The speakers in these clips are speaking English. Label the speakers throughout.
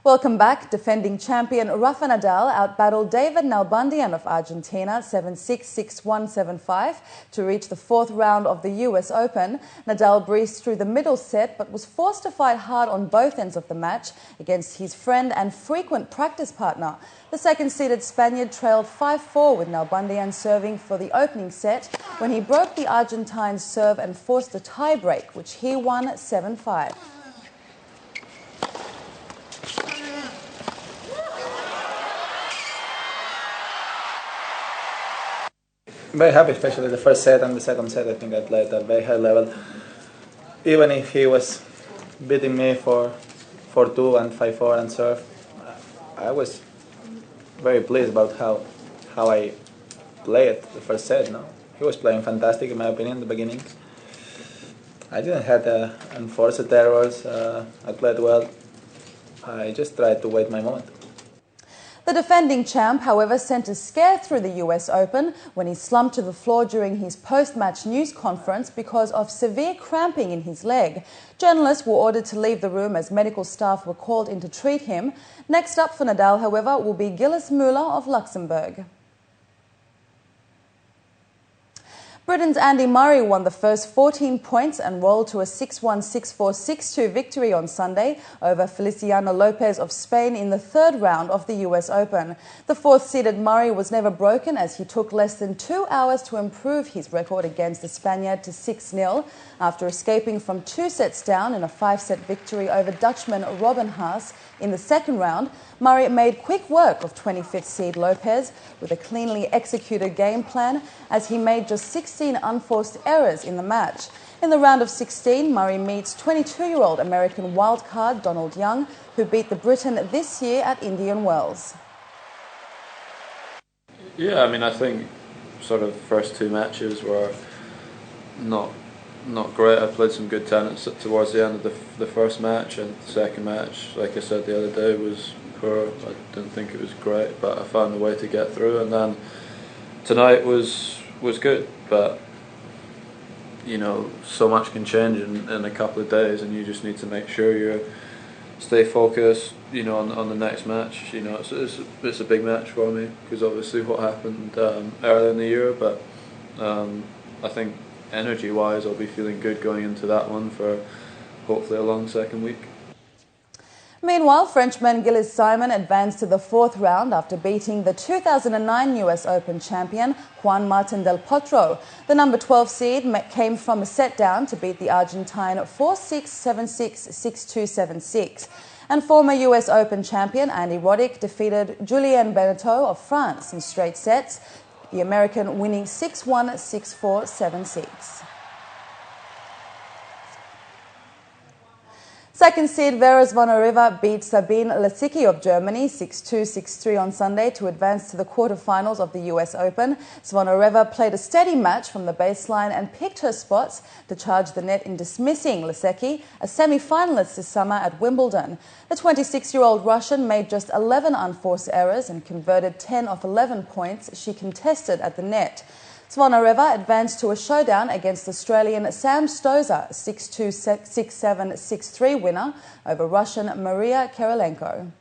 Speaker 1: Welcome back. Defending champion Rafa Nadal outbattled David Nalbandian of Argentina 7-6, 6-1, 7-5 to reach the fourth round of the US Open. Nadal breezed through the middle set but was forced to fight hard on both ends of the match against his friend and frequent practice partner. The second-seeded Spaniard trailed 5-4 with Nalbandian serving for the opening set when he broke the Argentine's serve and forced a tie-break, which he won 7-5.
Speaker 2: Very happy, especially the first set and the second set. I think I played at a very high level. Even if he was beating me for 4-2 and 5-4 and serve, I was very pleased about how I played the first set. No, he was playing fantastic in my opinion in the beginning. I didn't have enforced errors. I played well. I just tried to wait my moment.
Speaker 1: The defending champ, however, sent a scare through the US Open when he slumped to the floor during his post-match news conference because of severe cramping in his leg. Journalists were ordered to leave the room as medical staff were called in to treat him. Next up for Nadal, however, will be Gilles Muller of Luxembourg. Britain's Andy Murray won the first 14 points and rolled to a 6-1, 6-4, 6-2 victory on Sunday over Feliciano Lopez of Spain in the third round of the US Open. The fourth-seeded Murray was never broken as he took less than 2 hours to improve his record against the Spaniard to 6-0 after escaping from 2 sets down in a 5-set victory over Dutchman Robin Haas. In the second round, Murray made quick work of 25th seed Lopez with a cleanly executed game plan as he made just 16 unforced errors in the match. In the round of 16, Murray meets 22-year-old American wildcard Donald Young, who beat the Briton this year at Indian Wells.
Speaker 3: Yeah, I mean, I think sort of first two matches were not great. I played some good tennis towards the end of the first match, and the second match, like I said the other day, was poor. I didn't think it was great, but I found a way to get through. And then tonight was good, but you know, so much can change in a couple of days, and you just need to make sure you stay focused. You know, on the next match. You know, it's a big match for me because obviously what happened earlier in the year, but I think energy-wise, I'll be feeling good going into that one for hopefully a long second week.
Speaker 1: Meanwhile, Frenchman Gilles Simon advanced to the fourth round after beating the 2009 US Open champion Juan Martín del Potro. The number 12 seed came from a set down to beat the Argentine 4-6, 7-6, 6-2, 7-6. And former US Open champion Andy Roddick defeated Julien Benneteau of France in straight sets, the American winning 6-1, 6-4, 7-6. Second seed Vera Zvonareva beat Sabine Lisicki of Germany 6-2, 6-3 on Sunday to advance to the quarterfinals of the US Open. Zvonareva played a steady match from the baseline and picked her spots to charge the net in dismissing Lisicki, a semi-finalist this summer at Wimbledon. The 26-year-old Russian made just 11 unforced errors and converted 10 of 11 points she contested at the net. Zvonareva advanced to a showdown against Australian Sam Stosur, 6-2, 6-7, 6-3 winner over Russian Maria Kirilenko.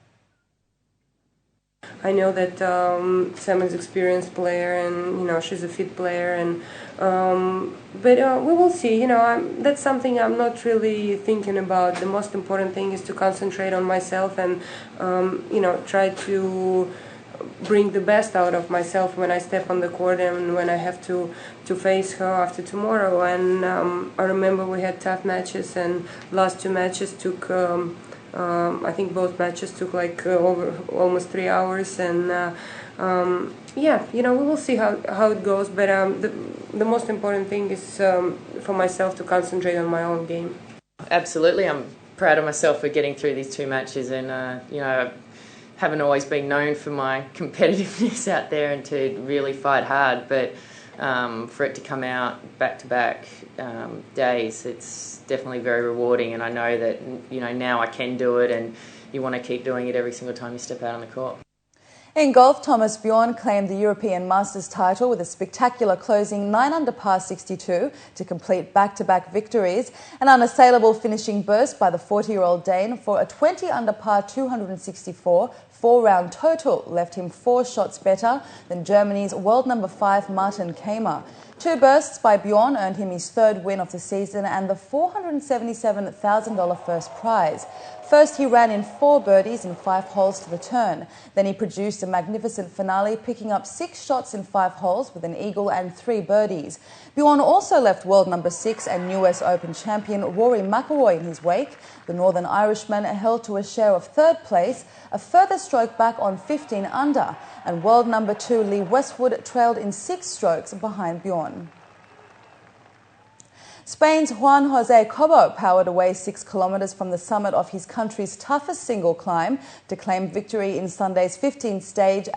Speaker 4: I know that Sam is an experienced player, and you know she's a fit player, and but we will see. You know, that's something I'm not really thinking about. The most important thing is to concentrate on myself and you know, try to bring the best out of myself when I step on the court and when I have to face her after tomorrow. And I remember we had tough matches, and last two matches took I think both matches took like over almost 3 hours, and yeah, you know, we will see how it goes, but the most important thing is for myself to concentrate on my own game.
Speaker 5: Absolutely, I'm proud of myself for getting through these two matches, and you know, haven't always been known for my competitiveness out there and to really fight hard, but for it to come out back-to-back days, it's definitely very rewarding, and I know that, you know, now I can do it, and you want to keep doing it every single time you step out on the court.
Speaker 1: In golf, Thomas Bjorn claimed the European Masters title with a spectacular closing 9 under par 62 to complete back-to-back victories. An unassailable finishing burst by the 40-year-old Dane for a 20 under par 264 four-round total left him 4 shots better than Germany's world number 5 Martin Kaymer. 2 bursts by Bjorn earned him his 3rd win of the season and the $477,000 first prize. First, he ran in 4 birdies in 5 holes to the turn. Then he produced a magnificent finale, picking up 6 shots in 5 holes with an eagle and 3 birdies. Bjorn also left world number 6 and US Open champion Rory McIlroy in his wake. The Northern Irishman held to a share of 3rd place, a further stroke back on 15 under, and world number 2 Lee Westwood trailed in 6 strokes behind Bjorn. Spain's Juan José Cobo powered away 6 kilometres from the summit of his country's toughest single climb to claim victory in Sunday's 15th stage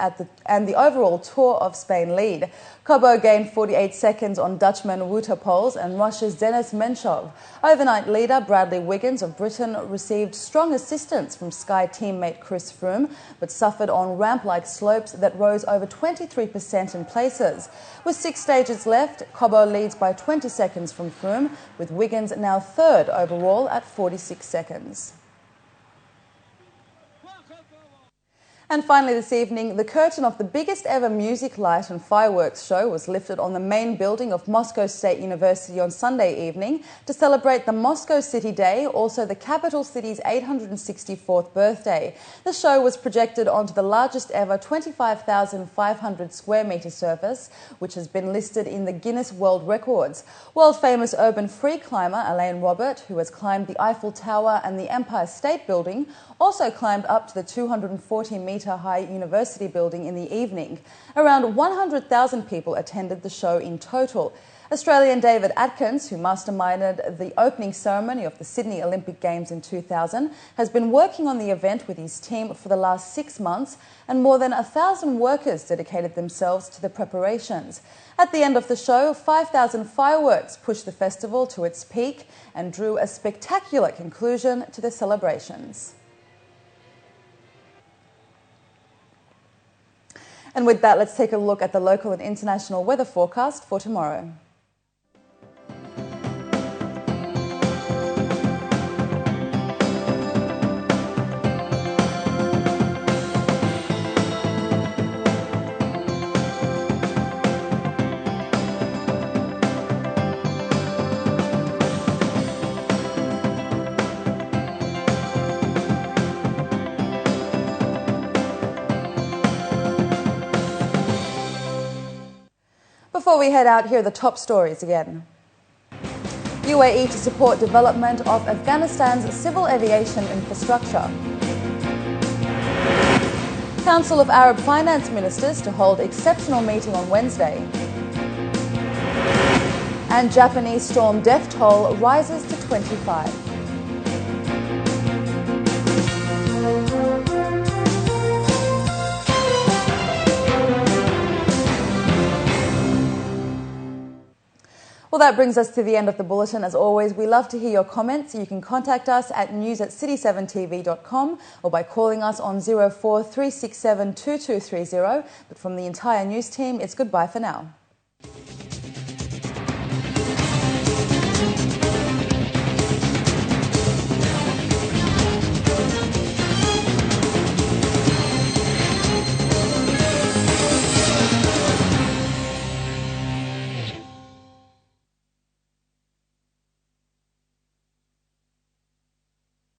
Speaker 1: and the overall Tour of Spain lead. Cobo gained 48 seconds on Dutchman Wouter Poels and Russia's Denis Menchov. Overnight leader Bradley Wiggins of Britain received strong assistance from Sky teammate Chris Froome, but suffered on ramp-like slopes that rose over 23% in places. With 6 stages left, Cobo leads by 20 seconds from Froome, with Wiggins now 3rd overall at 46 seconds. And finally this evening, the curtain of the biggest ever music, light and fireworks show was lifted on the main building of Moscow State University on Sunday evening to celebrate the Moscow City Day, also the capital city's 864th birthday. The show was projected onto the largest ever 25,500 square metre surface, which has been listed in the Guinness World Records. World-famous urban free climber Alain Robert, who has climbed the Eiffel Tower and the Empire State Building, also climbed up to the 240-metre-high university building in the evening. Around 100,000 people attended the show in total. Australian David Atkins, who masterminded the opening ceremony of the Sydney Olympic Games in 2000, has been working on the event with his team for the last 6 months, and more than 1,000 workers dedicated themselves to the preparations. At the end of the show, 5,000 fireworks pushed the festival to its peak and drew a spectacular conclusion to the celebrations. And with that, let's take a look at the local and international weather forecast for tomorrow. Before we head out, here are the top stories again. UAE to support development of Afghanistan's civil aviation infrastructure. Council of Arab Finance Ministers to hold exceptional meeting on Wednesday. And Japanese storm death toll rises to 25. Well, that brings us to the end of the bulletin. As always, we love to hear your comments. You can contact us at news@city7tv.com or by calling us on 04 367 2230. But from the entire news team, it's goodbye for now.